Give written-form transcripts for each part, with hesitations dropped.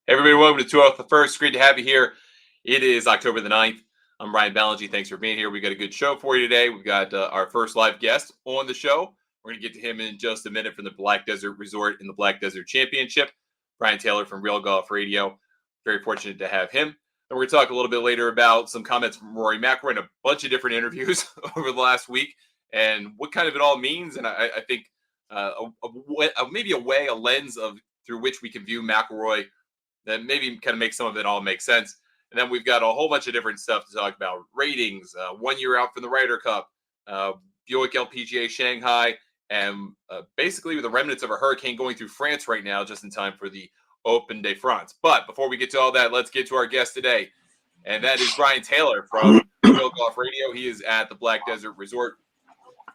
Hey everybody, welcome to 2 Off the First. Great to have you here. It is October the 9th. I'm Ryan Ballingy. Thanks for being here. We've got a good show for you today. We've got our first live guest on the show. We're going to get to him in just a minute from the Black Desert Resort in the Black Desert Championship. Brian Taylor from Real Golf Radio. Very fortunate to have him. And we're going to talk a little bit later about some comments from Rory McIlroy and a bunch of different interviews over the last week and what kind of it all means. And I think maybe a lens of through which we can view McIlroy that maybe kind of makes some of it all make sense. And then we've got a whole bunch of different stuff to talk about. Ratings, 1 year out from the Ryder Cup, Buick LPGA Shanghai, and basically with the remnants of a hurricane going through France right now, just in time for the Open de France. But before we get to all that, let's get to our guest today. And that is Brian Taylor from Real Golf Radio. He is at the Black Desert Resort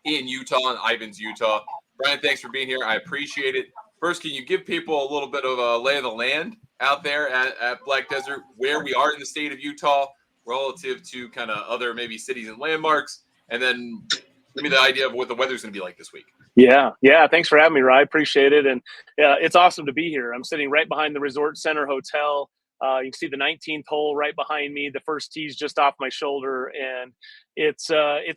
in Utah, in Ivins, Utah. Brian, thanks for being here. I appreciate it. First, can you give people a little bit of a lay of the land out there at Black Desert, where we are in the state of Utah relative to kind of other maybe cities and landmarks, and then give me the idea of what the weather's going to be like this week. Yeah. Thanks for having me, Ryan. I appreciate it. And it's awesome to be here. I'm sitting right behind the Resort Center Hotel. You can see the 19th hole right behind me. The first tee's just off my shoulder, and it's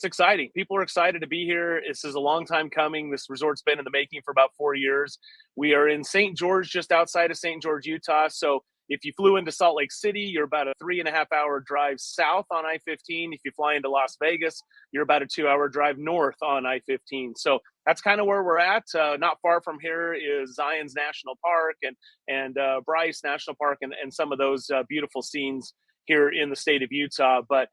exciting. People are excited to be here. This is a long time coming. This resort's been in the making for about 4 years. We are in St. George, just outside of St. George, Utah. So if you flew into Salt Lake City, you're about a 3.5-hour drive south on I-15. If you fly into Las Vegas, you're about a 2-hour drive north on I-15. So that's kind of where we're at. Not far from here is Zion's National Park and Bryce National Park and some of those beautiful scenes here in the state of Utah. But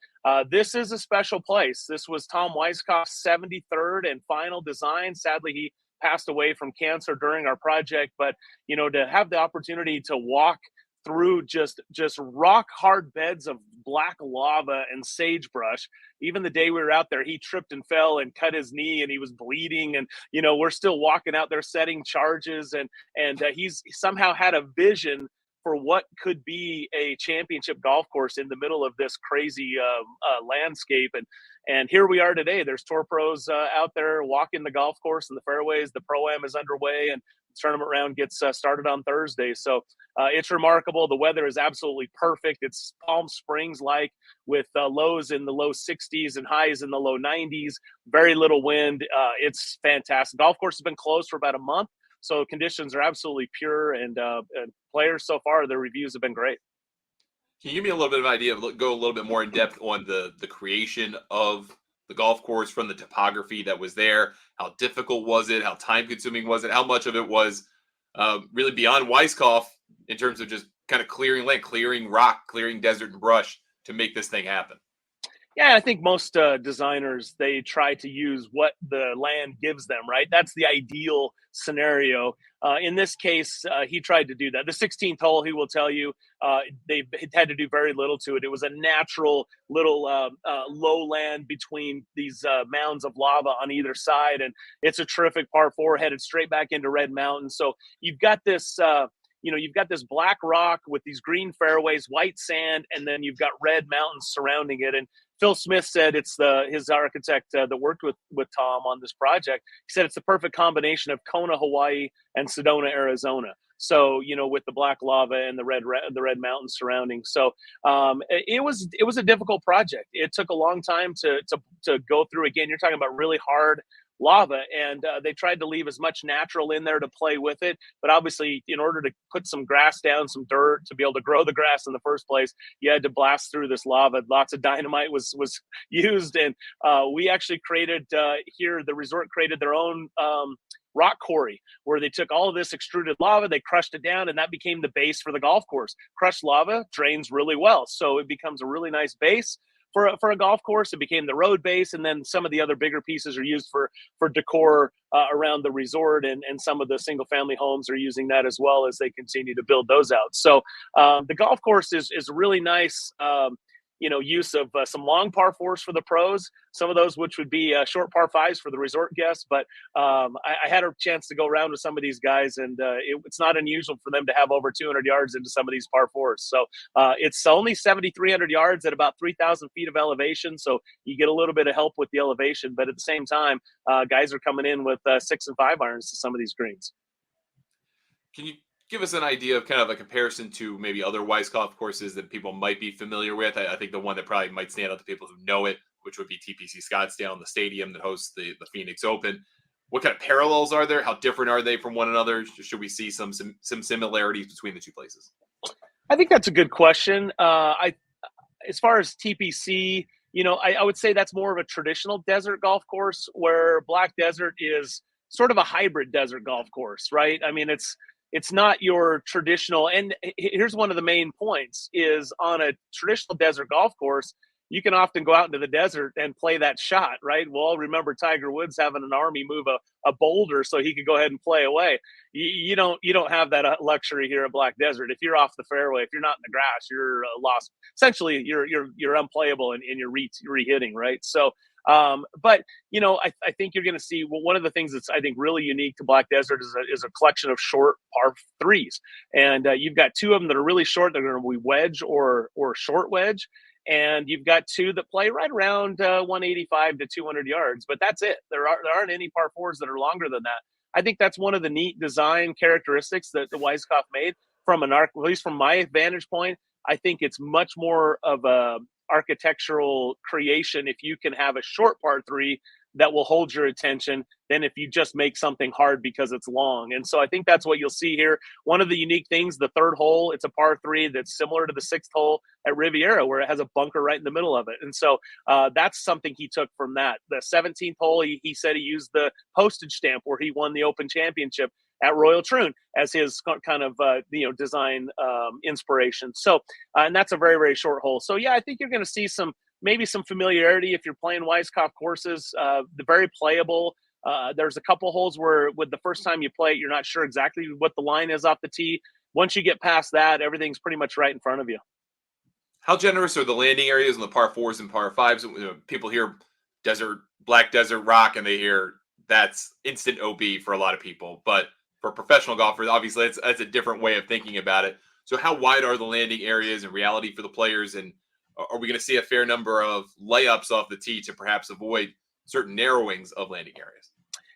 this is a special place. This was Tom Weiskopf's 73rd and final design. Sadly, he passed away from cancer during our project. But, to have the opportunity to walk through just rock hard beds of black lava and sagebrush. Even the day we were out there, he tripped and fell and cut his knee and he was bleeding. And, we're still walking out there setting charges. And he's somehow had a vision for what could be a championship golf course in the middle of this crazy landscape. And here we are today. There's tour pros out there walking the golf course and the fairways. The Pro-Am is underway, and the tournament round gets started on Thursday. So it's remarkable. The weather is absolutely perfect. It's Palm Springs-like, with lows in the low 60s and highs in the low 90s. Very little wind. It's fantastic. Golf course has been closed for about a month, so conditions are absolutely pure. And players so far, their reviews have been great. Can you give me a little bit of an idea, go a little bit more in depth on the creation of the golf course, from the topography that was there? How difficult was it? How time consuming was it? How much of it was really beyond Weiskopf in terms of just kind of clearing land, clearing rock, clearing desert and brush to make this thing happen? Yeah, I think most designers, they try to use what the land gives them, right? That's the ideal scenario. In this case, he tried to do that. The 16th hole, he will tell you, they had to do very little to it. It was a natural little lowland between these mounds of lava on either side. And it's a terrific par 4 headed straight back into Red Mountain. So you've got this you've got this black rock with these green fairways, white sand, and then you've got red mountains surrounding it. And Phil Smith said, it's his architect that worked with Tom on this project. He said it's the perfect combination of Kona, Hawaii, and Sedona, Arizona. So, with the black lava and the red mountains surrounding. So it was a difficult project. It took a long time to go through. Again, you're talking about really hard lava, and they tried to leave as much natural in there to play with it. But obviously, in order to put some grass down, some dirt, to be able to grow the grass in the first place, you had to blast through this lava. Lots of dynamite was used. And we actually created here, the resort created their own rock quarry, where they took all of this extruded lava, they crushed it down, and that became the base for the golf course. Crushed lava drains really well, so it becomes a really nice base for a golf course. It became the road base, and then some of the other bigger pieces are used for decor around the resort, and some of the single family homes are using that as well as they continue to build those out. So the golf course is really nice. Use of some long par 4s for the pros, some of those which would be short par 5s for the resort guests. But I had a chance to go around with some of these guys, and it's not unusual for them to have over 200 yards into some of these par 4s. So it's only 7,300 yards at about 3,000 feet of elevation. So you get a little bit of help with the elevation, but at the same time, guys are coming in with 6 and 5 irons to some of these greens. Can you give us an idea of kind of a comparison to maybe other Weiskopf courses that people might be familiar with. I think the one that probably might stand out to people who know it, which would be TPC Scottsdale, the stadium that hosts the Phoenix Open. What kind of parallels are there? How different are they from one another? Should we see some similarities between the two places? I think that's a good question. As far as TPC, I would say that's more of a traditional desert golf course, where Black Desert is sort of a hybrid desert golf course, right? I mean, it's not your traditional. And here's one of the main points: is on a traditional desert golf course, you can often go out into the desert and play that shot, right? We'll all remember Tiger Woods having an army move a boulder so he could go ahead and play away. You don't have that luxury here at Black Desert. If you're off the fairway, if you're not in the grass, you're lost. Essentially, you're unplayable and you're re-hitting, right? So, but I think you're going to see, well, one of the things that's, I think, really unique to Black Desert is a collection of short par threes, and you've got two of them that are really short. They're going to be wedge or short wedge. And you've got two that play right around 185 to 200 yards, but that's it. There aren't any par fours that are longer than that. I think that's one of the neat design characteristics that the Weiskopf made at least from my vantage point. I think it's much more of a architectural creation if you can have a short par three that will hold your attention than if you just make something hard because it's long. And so I think that's what you'll see here. One of the unique things, the third hole, it's a par three that's similar to the sixth hole at Riviera, where it has a bunker right in the middle of it. And so that's something he took from that. The 17th hole, he said he used the postage stamp where he won the Open Championship at Royal Troon as his kind of design inspiration. So and that's a very, very short hole. So yeah, I think you're going to see maybe some familiarity if you're playing Weiskopf courses. They're very playable. There's a couple holes where with the first time you play it, you're not sure exactly what the line is off the tee. Once you get past that, everything's pretty much right in front of you. How generous are the landing areas on the par fours and par fives? People hear Black Desert Rock, and they hear that's instant OB for a lot of people. But for professional golfers, obviously, that's a different way of thinking about it. So how wide are the landing areas in reality for the players? And are we going to see a fair number of layups off the tee to perhaps avoid certain narrowings of landing areas?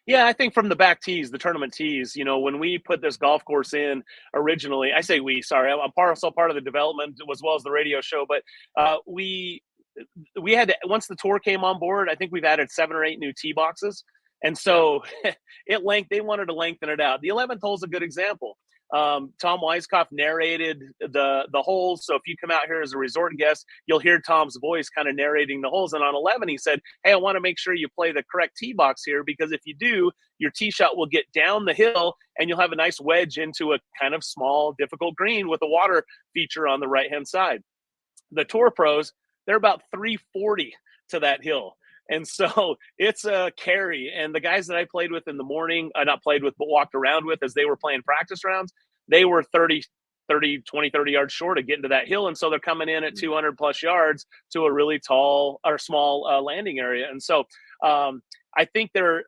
Yeah, I think from the back tees, the tournament tees, when we put this golf course in originally, I say we, sorry, I'm part of the development as well as the radio show, but we had to, once the tour came on board, I think we've added 7 or 8 new tee boxes. And so they wanted to lengthen it out. The 11th hole is a good example. Tom Weiskopf narrated the holes. So if you come out here as a resort guest, you'll hear Tom's voice kind of narrating the holes. And on 11, he said, hey, I want to make sure you play the correct tee box here, because if you do, your tee shot will get down the hill and you'll have a nice wedge into a kind of small, difficult green with a water feature on the right-hand side. The Tour pros, they're about 340 to that hill. And so it's a carry. And the guys that I played with in the morning, not played with, but walked around with as they were playing practice rounds, they were 30 yards short of getting to that hill. And so they're coming in at 200 plus yards to a really tall or small landing area. And so I think the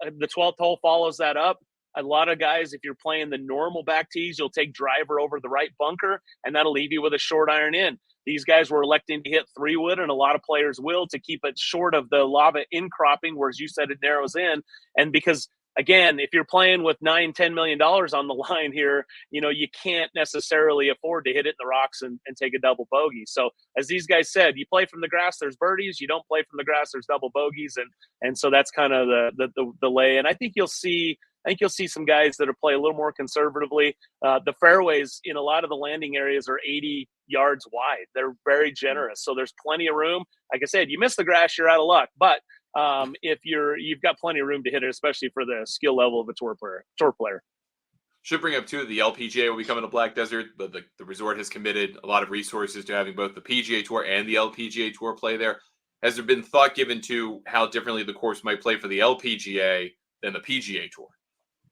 12th hole follows that up. A lot of guys, if you're playing the normal back tees, you'll take driver over the right bunker, and that'll leave you with a short iron in. These guys were electing to hit 3-wood, and a lot of players will, to keep it short of the lava incropping, where, as you said, it narrows in. And because, again, if you're playing with $9-10 million on the line here, you can't necessarily afford to hit it in the rocks and take a double bogey. So as these guys said, you play from the grass, there's birdies. You don't play from the grass, there's double bogeys. And so that's kind of the lay. And I think you'll see some guys that are play a little more conservatively. The fairways in a lot of the landing areas are 80 yards wide. They're very generous. So there's plenty of room. Like I said, you miss the grass, you're out of luck. But if you've got plenty of room to hit it, especially for the skill level of a tour player. Should bring up too, the LPGA will be coming to Black Desert. The resort has committed a lot of resources to having both the PGA Tour and the LPGA Tour play there. Has there been thought given to how differently the course might play for the LPGA than the PGA Tour?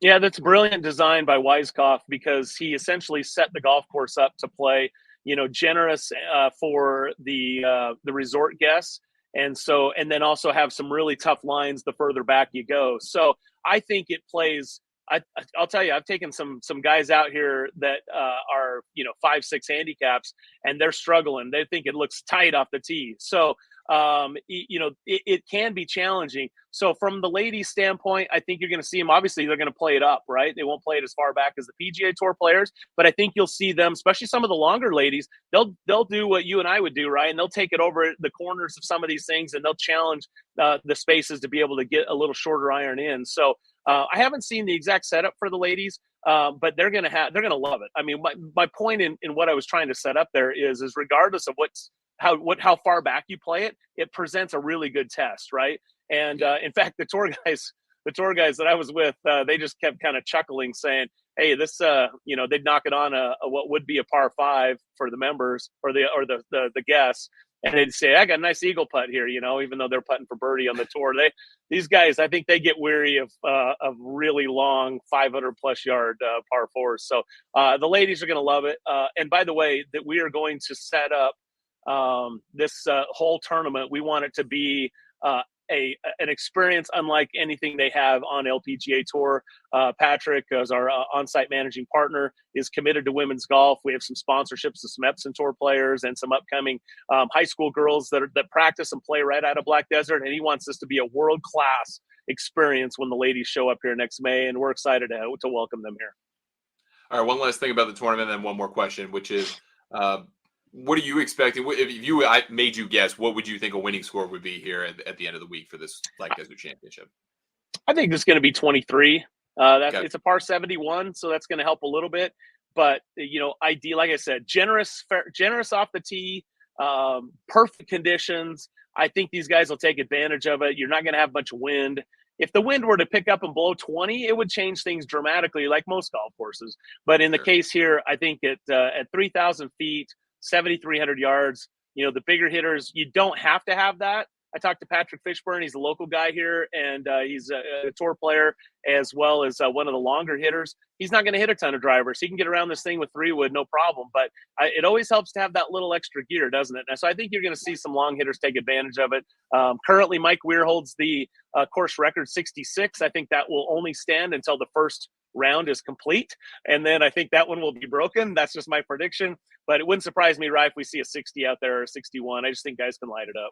Yeah, that's brilliant design by Weiskopf, because he essentially set the golf course up to play, generous for the resort guests. And then also have some really tough lines the further back you go. So I think it plays. I'll tell you, I've taken some guys out here that are 5-6 handicaps, and they're struggling. They think it looks tight off the tee. So it can be challenging. So from the ladies' standpoint, I think you're going to see them. Obviously, they're going to play it up, right? They won't play it as far back as the PGA Tour players, but I think you'll see them, especially some of the longer ladies. They'll do what you and I would do, right? And they'll take it over the corners of some of these things, and they'll challenge the spaces to be able to get a little shorter iron in. So I haven't seen the exact setup for the ladies. But they're gonna love it. I mean, my point in what I was trying to set up there is regardless of how far back you play it, it presents a really good test, right? And in fact, the tour guys that I was with, they just kept kind of chuckling, saying, "Hey, this, they'd knock it on a what would be a par 5 for the members or the guests." And they'd say, "I got a nice eagle putt here," even though they're putting for birdie on the tour. These guys, I think they get weary of really long 500+ yard par 4s. So the ladies are going to love it. And by the way, that we are going to set up this whole tournament. We want it to be an experience unlike anything they have on LPGA Tour. Patrick, as our on-site managing partner, is committed to women's golf. We have some sponsorships of some Epson Tour players and some upcoming high school girls that practice and play right out of Black Desert. And he wants this to be a world-class experience when the ladies show up here next May, and we're excited to welcome them here. All right, one last thing about the tournament, and then one more question, which is, what are you expecting? If I made you guess, what would you think a winning score would be here at the end of the week for this Black Desert Championship? I think it's going to be 23. Okay. It's a par 71, so that's going to help a little bit. But ideal, like I said, generous off the tee, perfect conditions. I think these guys will take advantage of it. You're not going to have much wind. If the wind were to pick up and blow 20, it would change things dramatically, like most golf courses. But in the case here, I think at 3,000 feet, 7,300 yards, the bigger hitters, you don't have to have that. I talked to Patrick Fishburne. He's a local guy here, and he's a tour player as well as one of the longer hitters. He's not going to hit a ton of drivers. He can get around this thing with 3-wood, no problem. But it always helps to have that little extra gear, doesn't it? And so I think you're going to see some long hitters take advantage of it. Currently, Mike Weir holds the course record 66. I think that will only stand until the first round is complete, and then I think that one will be broken. That's just my prediction. But it wouldn't surprise me, right, if we see a 60 out there or a 61. I just think guys can light it up.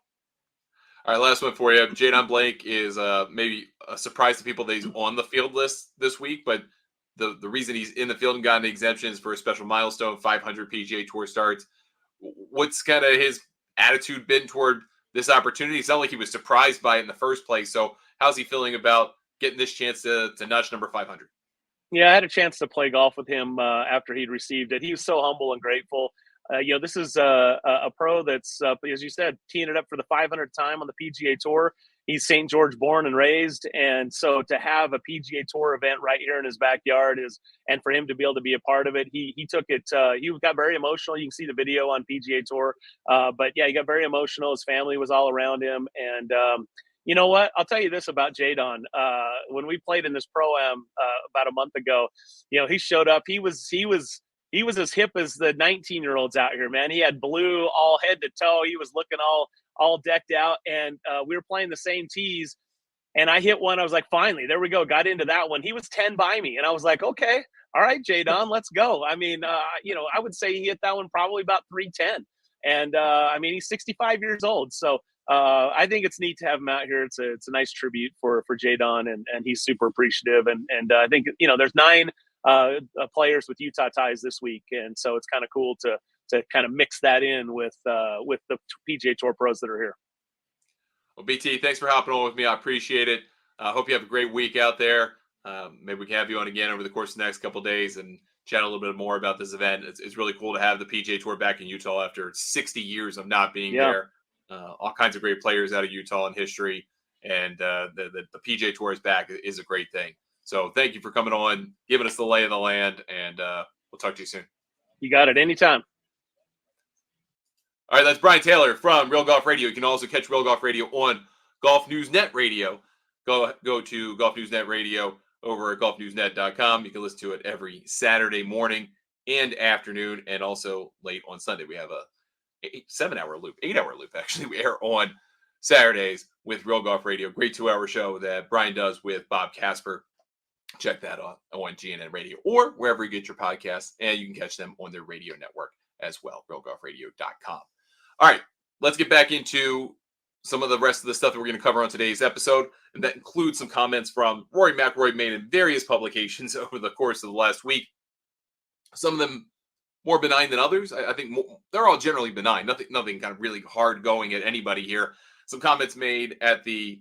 All right, last one for you. Jadon Blake is maybe a surprise to people that he's on the field list this week, but the reason he's in the field and gotten exemptions for a special milestone, 500 PGA Tour starts. What's kind of his attitude been toward this opportunity? It's not like he was surprised by it in the first place. So how's he feeling about getting this chance to nudge number 500? Yeah, I had a chance to play golf with him after he'd received it. He was so humble and grateful. This is a pro that's, as you said, teeing it up for the 500th time on the PGA Tour. He's St. George born and raised. And so to have a PGA Tour event right here in his backyard and for him to be able to be a part of it, he took it, he got very emotional. You can see the video on PGA Tour. But yeah, he got very emotional. His family was all around him. And, you know what? I'll tell you this about Jadon. When we played in this Pro-Am about a month ago, he showed up. He was as hip as the 19-year-olds out here, man. He had blue all head to toe. He was looking all decked out, and we were playing the same tees. And I hit one. I was like, finally, there we go. Got into that one. He was 10 by me, and I was like, okay, all right, Jadon, let's go. I mean, I would say he hit that one probably about 310. And he's 65 years old, so. I think it's neat to have him out here. It's a nice tribute for Jadon, and he's super appreciative. And I think there's 9 players with Utah ties this week, and so it's kind of cool to kind of mix that in with the PGA Tour pros that are here. Well, BT, thanks for hopping on with me. I appreciate it. I hope you have a great week out there. Maybe we can have you on again over the course of the next couple of days and chat a little bit more about this event. It's really cool to have the PGA Tour back in Utah after 60 years of not being there. All kinds of great players out of Utah in history, and the PGA Tour is back is a great thing. So thank you for coming on, giving us the lay of the land, and we'll talk to you soon. You got it. Anytime. All right, that's Brian Taylor from Real Golf Radio. You can also catch Real Golf Radio on Golf News Net Radio. Go to Golf News Net Radio over at golfnewsnet.com. You can listen to it every Saturday morning and afternoon, and also late on Sunday. We have a 8-hour loop. Actually, we air on Saturdays with Real Golf Radio. Great 2-hour show that Brian does with Bob Casper. Check that out on GNN Radio or wherever you get your podcasts, and you can catch them on their radio network as well, realgolfradio.com. All right, let's get back into some of the rest of the stuff that we're going to cover on today's episode, and that includes some comments from Rory McIlroy made in various publications over the course of the last week. Some of them more benign than others. I think they're all generally benign. Nothing kind of really hard going at anybody here. Some comments made at the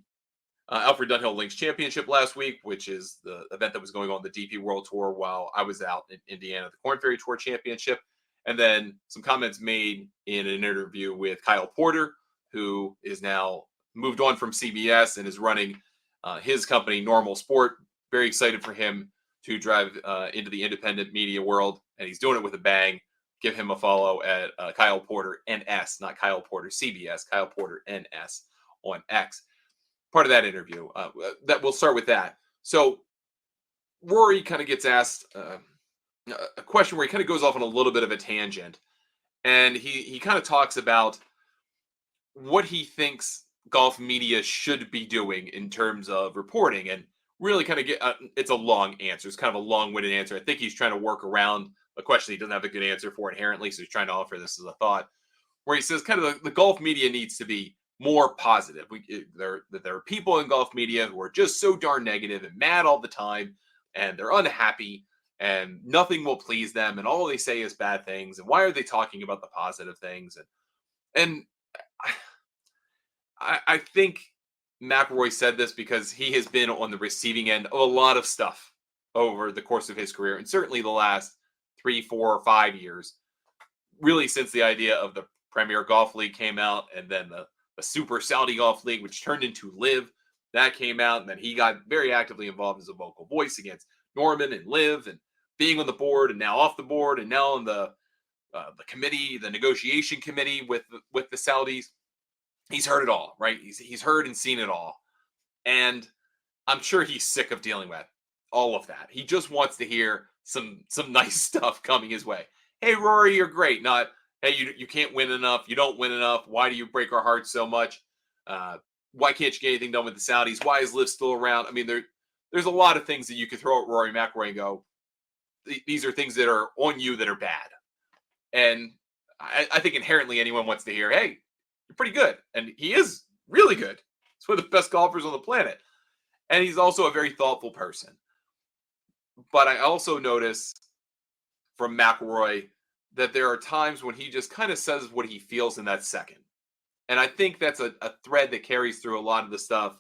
Alfred Dunhill Links Championship last week, which is the event that was going on the DP World Tour while I was out in Indiana, the Corn Ferry Tour Championship. And then some comments made in an interview with Kyle Porter, who is now moved on from CBS and is running his company, Normal Sport. Very excited for him to drive into the independent media world, and he's doing it with a bang. Give him a follow at Kyle Porter NS, not Kyle Porter CBS, Kyle Porter NS on X. Part of that interview. That we'll start with that. So Rory kind of gets asked a question where he kind of goes off on a little bit of a tangent, and he kind of talks about what he thinks golf media should be doing in terms of reporting, and really kind of get it's a long answer. It's kind of a long-winded answer. I think he's trying to work around a question he doesn't have a good answer for inherently, so he's trying to offer this as a thought, where he says kind of the golf media needs to be more positive. There are people in golf media who are just so darn negative and mad all the time, and they're unhappy, and nothing will please them, and all they say is bad things, and why are they talking about the positive things? And I think McIlroy said this because he has been on the receiving end of a lot of stuff over the course of his career, and certainly the last 3, 4, or 5 years, really since the idea of the Premier Golf League came out, and then the Super Saudi Golf League, which turned into Live, that came out, and then he got very actively involved as a vocal voice against Norman and Live, and being on the board, and now off the board, and now on the committee, the negotiation committee with the Saudis. He's heard it all, right? He's heard and seen it all. And I'm sure he's sick of dealing with all of that. He just wants to hear some nice stuff coming his way. Hey, Rory, you're great. Not, hey, you can't win enough. You don't win enough. Why do you break our hearts so much? Why can't you get anything done with the Saudis? Why is Liv still around? I mean, there's a lot of things that you could throw at Rory McIlroy and go, these are things that are on you that are bad. And I think inherently anyone wants to hear, hey, you're pretty good. And he is really good. He's one of the best golfers on the planet. And he's also a very thoughtful person. But I also notice from McIlroy that there are times when he just kind of says what he feels in that second. And I think that's a thread that carries through a lot of the stuff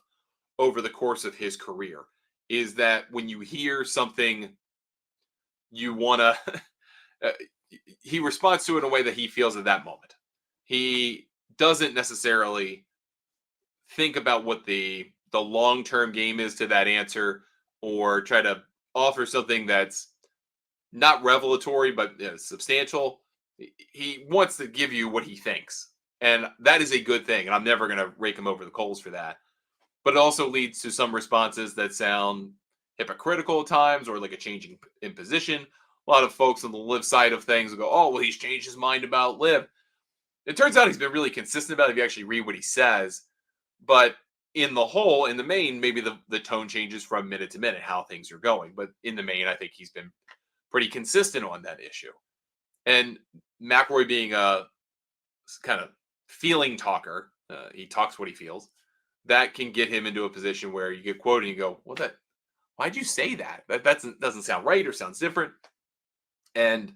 over the course of his career, is that when you hear something you want to, he responds to it in a way that he feels at that moment. He doesn't necessarily think about what the long-term game is to that answer, or try to offer something that's not revelatory but substantial. He wants to give you what he thinks, and that is a good thing, and I'm never going to rake him over the coals for that. But it also leads to some responses that sound hypocritical at times, or like a changing in position. A lot of folks on the Liv side of things will go, oh, well, he's changed his mind about Liv. It turns out he's been really consistent about it if you actually read what he says. But in the whole, in the main, maybe the tone changes from minute to minute, how things are going. But in the main, I think he's been pretty consistent on that issue. And McIlroy being a kind of feeling talker, he talks what he feels, that can get him into a position where you get quoted and you go, well, why'd you say that? That doesn't sound right or sounds different. And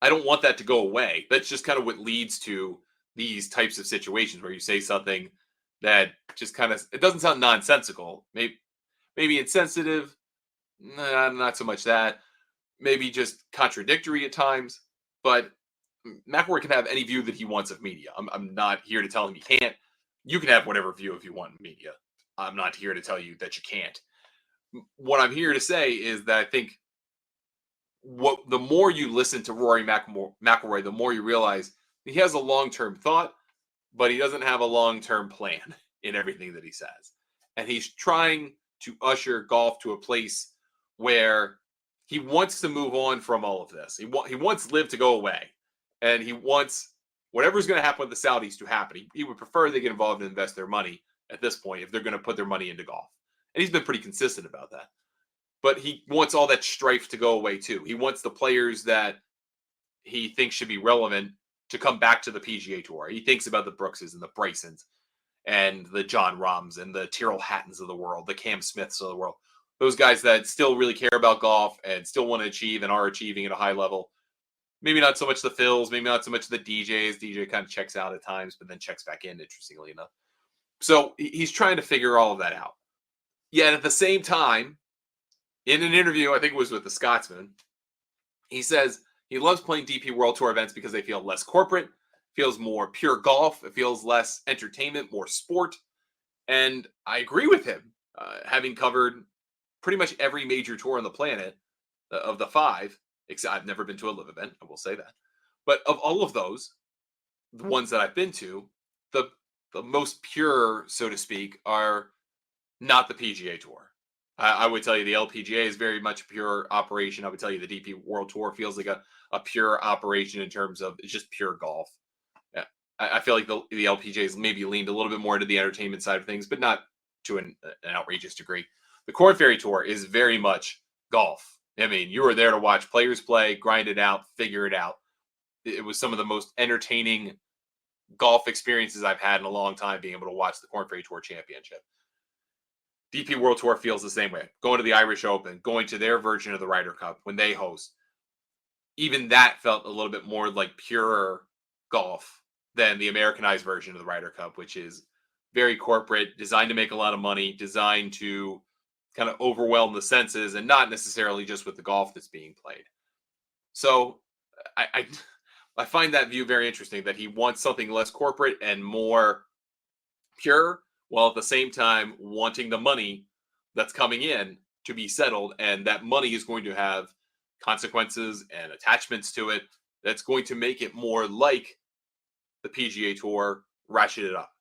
I don't want that to go away. That's just kind of what leads to these types of situations where you say something that just kind of, it doesn't sound nonsensical. Maybe insensitive. Nah, not so much that. Maybe just contradictory at times. But McIlroy can have any view that he wants of media. I'm not here to tell him he can't. You can have whatever view if you want in media. I'm not here to tell you that you can't. What I'm here to say is that I think the more you listen to Rory McIlroy, the more you realize he has a long-term thought, but he doesn't have a long-term plan in everything that he says. And he's trying to usher golf to a place where he wants to move on from all of this. He wants Liv to go away, and he wants whatever's going to happen with the Saudis to happen. He would prefer they get involved and invest their money at this point if they're going to put their money into golf. And he's been pretty consistent about that. But he wants all that strife to go away too. He wants the players that he thinks should be relevant to come back to the PGA Tour. He thinks about the Brookses and the Brysons and the John Rahms and the Tyrrell Hattons of the world, the Cam Smiths of the world. Those guys that still really care about golf and still want to achieve and are achieving at a high level. Maybe not so much the Phils, maybe not so much the DJs. DJ kind of checks out at times, but then checks back in, interestingly enough. So he's trying to figure all of that out. Yet at the same time, in an interview, I think it was with the Scotsman, he says he loves playing DP World Tour events because they feel less corporate, feels more pure golf, it feels less entertainment, more sport. And I agree with him, having covered pretty much every major tour on the planet of the 5, except I've never been to a live event, I will say that. But of all of those, the ones that I've been to, the most pure, so to speak, are not the PGA Tour. I would tell you the LPGA is very much a pure operation. I would tell you the DP World Tour feels like a pure operation in terms of it's just pure golf. Yeah. I feel like the LPGA is maybe leaned a little bit more into the entertainment side of things, but not to an outrageous degree. The Korn Ferry Tour is very much golf. I mean, you were there to watch players play, grind it out, figure it out. It was some of the most entertaining golf experiences I've had in a long time, being able to watch the Korn Ferry Tour Championship. DP World Tour feels the same way. Going to the Irish Open, going to their version of the Ryder Cup when they host. Even that felt a little bit more like pure golf than the Americanized version of the Ryder Cup, which is very corporate, designed to make a lot of money, designed to kind of overwhelm the senses, and not necessarily just with the golf that's being played. So I find that view very interesting, that he wants something less corporate and more pure, while at the same time wanting the money that's coming in to be settled. And that money is going to have consequences and attachments to it that's going to make it more like the PGA Tour, ratchet it up.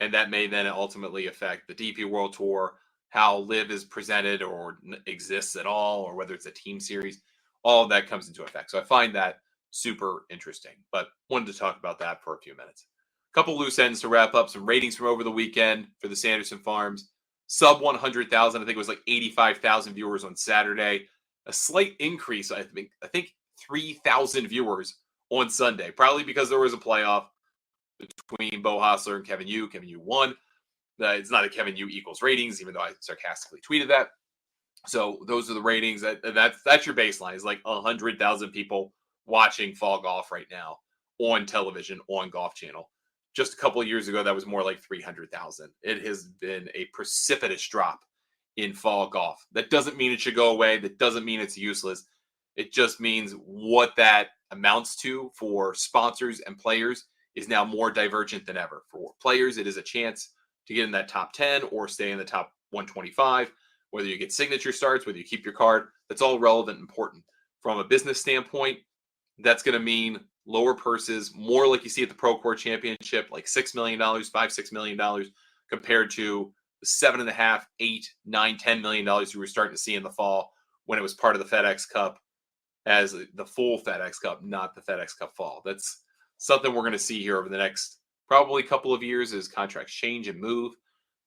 And that may then ultimately affect the DP World Tour, how LIV is presented or exists at all, or whether it's a team series. All of that comes into effect. So I find that super interesting, but wanted to talk about that for a few minutes. A couple loose ends to wrap up. Some ratings from over the weekend for the Sanderson Farms. Sub 100,000. I think it was like 85,000 viewers on Saturday. A slight increase. I think 3,000 viewers on Sunday. Probably because there was a playoff between Bo Hostler and Kevin Yu. Kevin Yu won. It's not a Kevin Yu equals ratings, even though I sarcastically tweeted that. So those are the ratings. That's your baseline. It's like 100,000 people watching fall golf right now on television, on Golf Channel. Just a couple of years ago, that was more like 300,000. It has been a precipitous drop in fall golf. That doesn't mean it should go away. That doesn't mean it's useless. It just means what that amounts to for sponsors and players is now more divergent than ever. For players, it is a chance to get in that top 10 or stay in the top 125. Whether you get signature starts, whether you keep your card, that's all relevant and important. From a business standpoint, that's going to mean lower purses, more like you see at the Pro Tour Championship, like $6 million, $5-6 million, compared to the $7.5, $8, $9, $10 million you were starting to see in the fall when it was part of the FedEx Cup as the full FedEx Cup, not the FedEx Cup fall. That's something we're going to see here over the next probably couple of years as contracts change and move.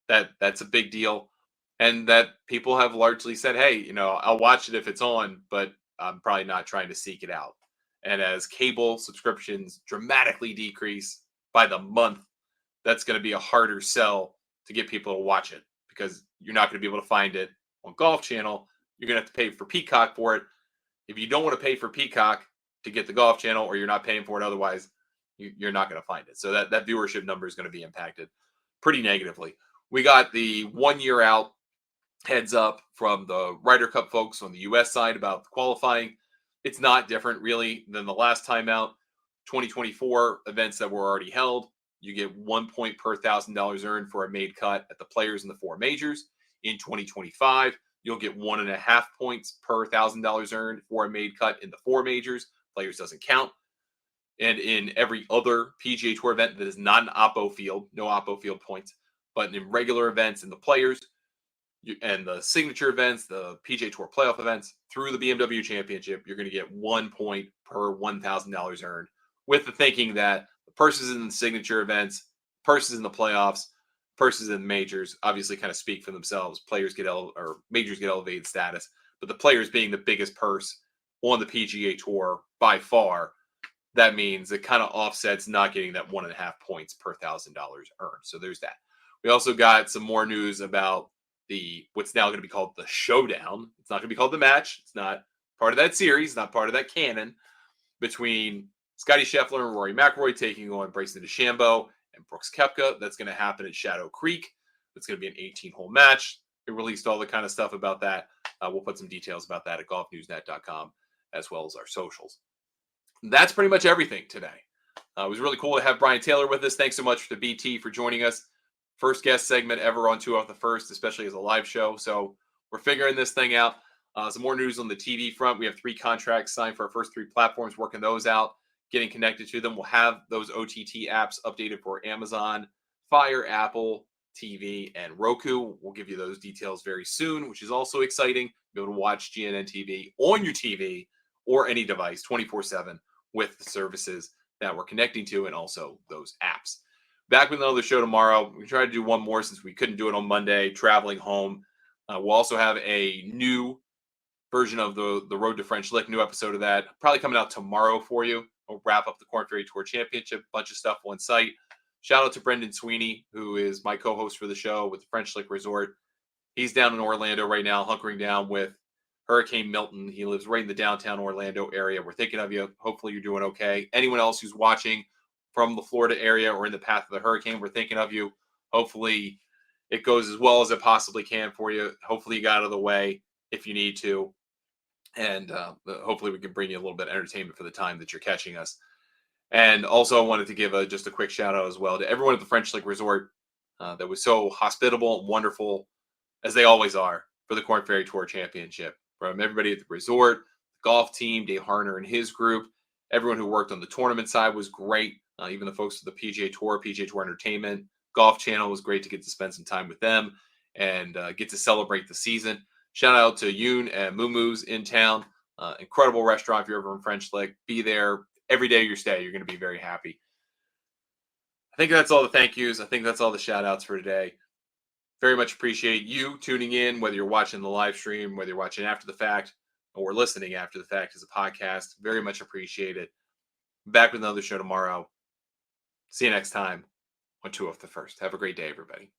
That's a big deal. And that people have largely said, hey, I'll watch it if it's on, but I'm probably not trying to seek it out. And as cable subscriptions dramatically decrease by the month, that's going to be a harder sell to get people to watch it, because you're not going to be able to find it on Golf Channel. You're going to have to pay for Peacock for it. If you don't want to pay for Peacock to get the Golf Channel, or you're not paying for it otherwise, you're not going to find it. So that viewership number is going to be impacted pretty negatively. We got the 1 year out heads up from the Ryder Cup folks on the U.S. side about the qualifying. It's not different really than the last time out. 2024 events that were already held, you get 1 point per $1,000 earned for a made cut at the players in the 4 majors. In 2025, you'll get 1.5 points per $1,000 earned for a made cut in the 4 majors. Players doesn't count. And in every other PGA Tour event that is not an Oppo field, no Oppo field points, but in regular events in the players and the signature events, the PGA Tour playoff events through the BMW Championship, you're going to get 1 point per $1,000 earned, with the thinking that the purses in the signature events, purses in the playoffs, purses in the majors obviously kind of speak for themselves. Players get majors get elevated status, but the players being the biggest purse on the PGA Tour by far, that means it kind of offsets not getting that 1.5 points per $1,000 earned. So there's that. We also got some more news about what's now going to be called the showdown. It's not going to be called the match. It's not part of that series, not part of that canon between Scotty Scheffler and Rory McIlroy taking on Bryson DeChambeau and Brooks Koepka. That's going to happen at Shadow Creek. It's going to be an 18-hole match. They released all the kind of stuff about that. We'll put some details about that at golfnewsnet.com as well as our socials. That's pretty much everything today. It was really cool to have Brian Taylor with us. Thanks so much to BT for joining us. First guest segment ever on 2 Off the First, especially as a live show. So we're figuring this thing out. Some more news on the TV front. We have 3 contracts signed for our first 3 platforms, working those out, getting connected to them. We'll have those OTT apps updated for Amazon, Fire, Apple TV, and Roku. We'll give you those details very soon, which is also exciting. Be able to watch GNN TV on your TV or any device 24/7 with the services that we're connecting to and also those apps. Back with another show tomorrow. We try to do one more since we couldn't do it on Monday, traveling home. We'll also have a new version of the Road to French Lick, new episode of that, probably coming out tomorrow for you. We'll wrap up the Korn Ferry Tour Championship, bunch of stuff on site. Shout out to Brendan Sweeney, who is my co-host for the show with the French Lick Resort. He's down in Orlando right now, hunkering down with Hurricane Milton. He lives right in the downtown Orlando area. We're thinking of you. Hopefully you're doing okay. Anyone else who's watching from the Florida area or in the path of the hurricane, we're thinking of you. Hopefully it goes as well as it possibly can for you. Hopefully you got out of the way if you need to. And hopefully we can bring you a little bit of entertainment for the time that you're catching us. And also I wanted to give just a quick shout out as well to everyone at the French Lick Resort that was so hospitable and wonderful, as they always are, for the Korn Ferry Tour Championship. From everybody at the resort, the golf team, Dave Harner and his group, everyone who worked on the tournament side was great. Even the folks at the PGA Tour Entertainment, Golf Channel was great to get to spend some time with them and get to celebrate the season. Shout out to Yoon and Moo in town. Incredible restaurant if you're ever in French Lick. Be there every day of your stay. You're going to be very happy. I think that's all the thank yous. I think that's all the shout outs for today. Very much appreciate you tuning in, whether you're watching the live stream, whether you're watching after the fact, or listening after the fact as a podcast. Very much appreciate it. Back with another show tomorrow. See you next time on 2 Off the First. Have a great day, everybody.